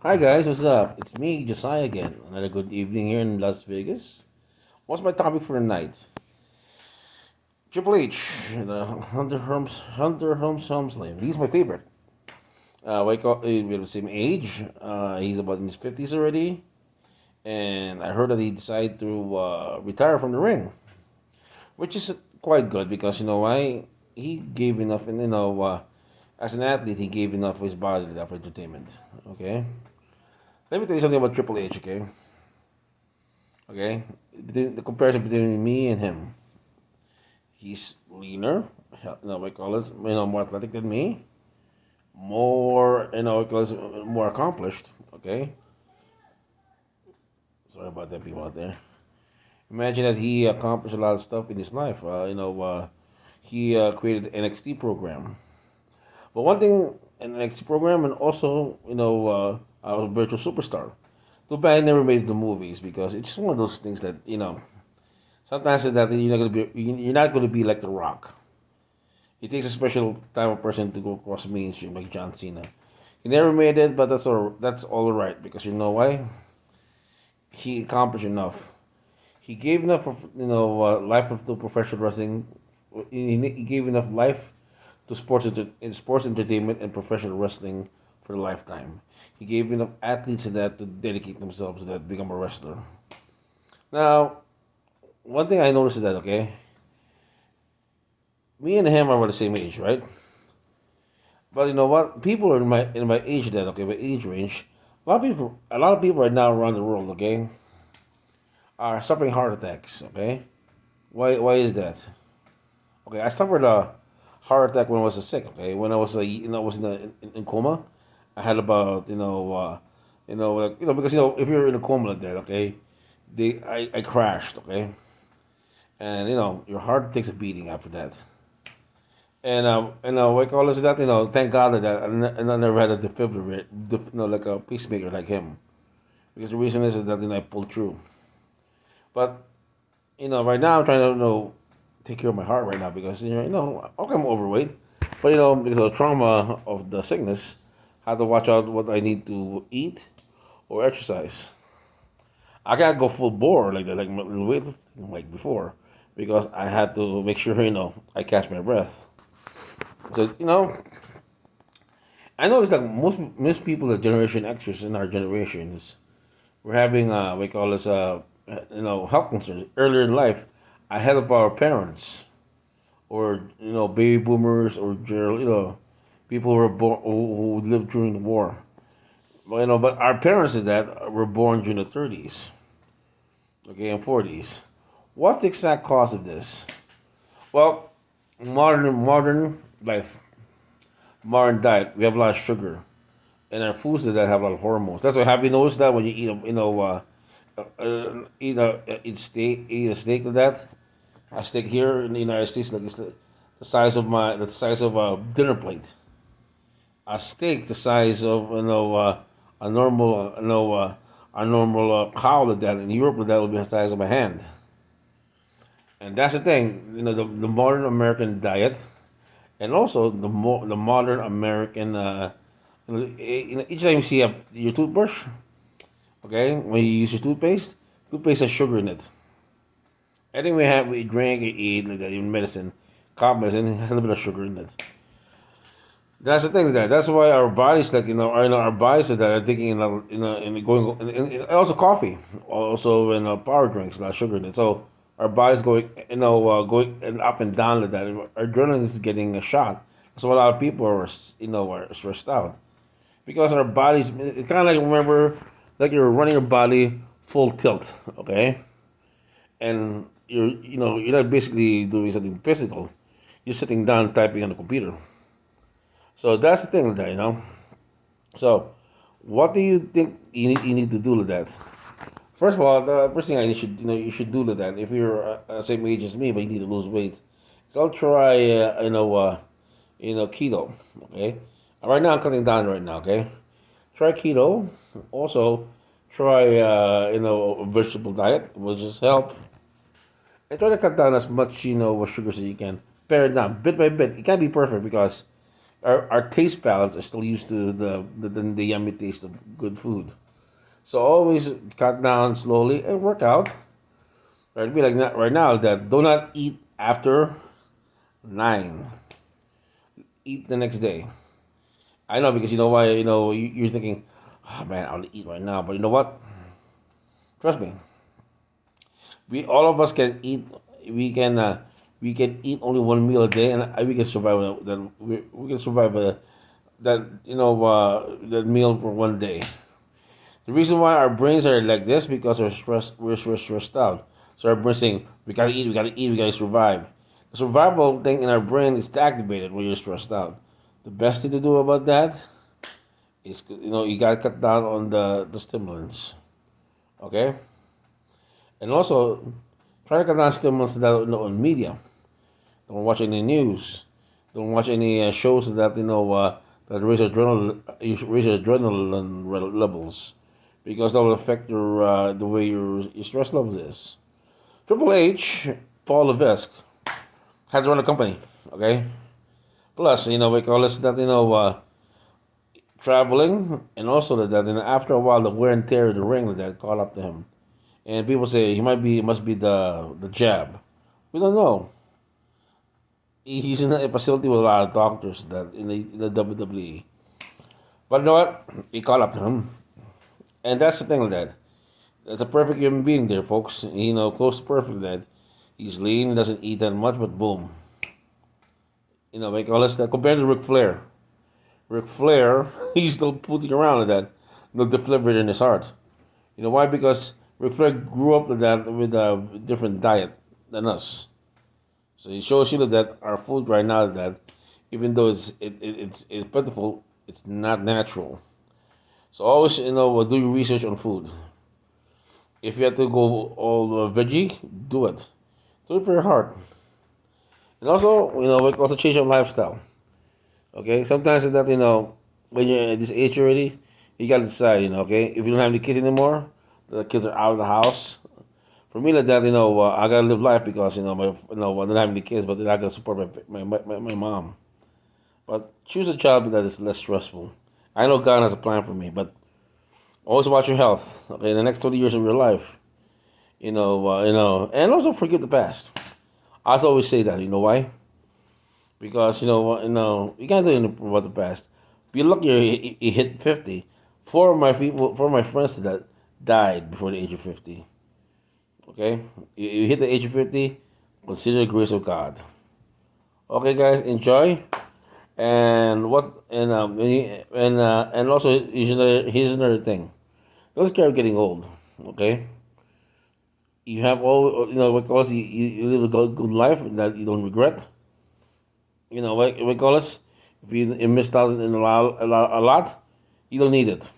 Hi guys, what's up? It's me, Josiah again. Another good evening here in Las Vegas. What's my topic for the night? Triple H, the Hunter Helmsley. He's my favorite. We're the same age. He's about in his 50s already, and I heard that he decided to retire from the ring, which is quite good because you know why? He gave enough, and as an athlete, he gave enough of his body for entertainment. Okay, let me tell you something about Triple H. Okay, the comparison between me and him. He's leaner, we call it, more athletic than me, more, we call it, more accomplished. Okay, sorry about that, people out there. Imagine that he accomplished a lot of stuff in his life. He created an NXT program. But one thing, an NXT program, and also, a virtual superstar. Too bad he never made it to movies because it's just one of those things that sometimes that you're not gonna be like The Rock. It takes a special type of person to go across mainstream like John Cena. He never made it, but that's all right because you know why? He accomplished enough. He gave enough of life to professional wrestling. He gave enough life to in sports entertainment and professional wrestling for a lifetime. He gave enough athletes to that to dedicate themselves to that, become a wrestler. Now, one thing I noticed is that me and him are about the same age, right? But you know what? People are in my age then, my age range. A lot of people right now around the world, are suffering heart attacks. Okay, why is that? Okay, I suffered a heart attack when I was sick. Okay, when I was in coma. I had about because if you're in a coma like that, I crashed. Okay, and your heart takes a beating after that. What call is that? Thank God that I never had a defibrillator, like a pacemaker like him. Because the reason is that I pulled through. But right now I'm trying to take care of my heart right now because okay, I'm overweight, but because of the trauma of the sickness, I have to watch out what I need to eat or exercise. I can't go full bore like that, like weight like before, because I had to make sure I catch my breath. So I noticed that most people, the Generation Xers in our generations, we're having we call this health concerns earlier in life, ahead of our parents or baby boomers or people who were born who lived during the war. But our parents did that were born during the 30s, okay, and 40s. What's the exact cause of this? Well, modern life, modern diet, we have a lot of sugar, and our foods that have a lot of hormones. That's why, have you noticed that when you eat eat a steak like that, a steak here in the United States, like it's the size of a dinner plate. A steak the size of a normal a normal cow like that in Europe, that would be the size of a hand. And that's the thing, the modern American diet, and also the modern American. Each time you see your toothbrush, okay, when you use your toothpaste has sugar in it. Anything we drink, we eat, like that, even medicine, cough medicine has a little bit of sugar in it. That's the thing that's why our bodies our bodies that are taking in going also coffee, also power drinks, a lot of sugar in it. So our bodies going and up and down like that. Our adrenaline is getting a shot. So a lot of people are stressed out because our bodies. It's kind of like, remember, like you're running your body full tilt, okay, and you're not basically doing something physical. You're sitting down typing on the computer. So that's the thing with that. So, what do you think you need to do with that? First of all, the first thing you should do with that, if you're same age as me but you need to lose weight, is I'll try keto. Okay, right now I'm cutting down right now. Okay, try keto. Also, try a vegetable diet, which just help, and try to cut down as much sugars as you can. Pare it down bit by bit. It can't be perfect because our taste palates are still used to the yummy taste of good food. So always cut down slowly and work out. Right, be like right now that do not eat after 9. Eat the next day. I know because you know why. You're thinking, oh man, I'll eat right now. But you know what? Trust me. We all of us can eat. We can we can eat only one meal a day, and we can survive that. We can survive that meal for one day. The reason why our brains are like this because we're stressed out. So our brain's saying we gotta eat, we gotta eat, we gotta survive. The survival thing in our brain is activated when you're stressed out. The best thing to do about that is you gotta cut down on the stimulants. Okay, and also try to cut down stimulants that on media. Don't watch any news. Don't watch any shows that raise your adrenaline levels, because that will affect the way your stress level is. Triple H, Paul Levesque, had to run a company. Okay, plus we call this that traveling, and also that after a while the wear and tear of the ring that caught up to him, and people say it must be the jab. We don't know. He's in a facility with a lot of doctors that in the WWE. But you know what? He caught up to him, and that's the thing with that. That's a perfect human being there, folks. Close to perfect. That he's lean, doesn't eat that much, but boom. We call this that compared to Ric Flair. Ric Flair, he's still putting around with that, the flipper in his heart. You know why? Because Ric Flair grew up with a different diet than us. So it shows you that our food right now that even though it's plentiful, it's not natural. So always do your research on food. If you have to go all veggie, do it. Do it for your heart. And also we can also change your lifestyle. Okay, sometimes that when you're at this age already, you gotta decide. Okay, if you don't have any kids anymore, the kids are out of the house. For me, like that, I gotta live life because I don't have any kids, but then I gotta support my mom. But choose a job that is less stressful. I know God has a plan for me, but always watch your health. Okay, in the next 20 years of your life, and also forgive the past. I also always say that. You know why? Because you can't do anything about the past. Be lucky you hit 50. Four of my friends that died before the age of 50. Okay, you hit the age of 50. Consider the grace of God. Okay, guys, enjoy. And what and also here's another thing. Don't scare of getting old. Okay, you have all because you live a good life that you don't regret. What call us? If you missed out in a lot, you don't need it.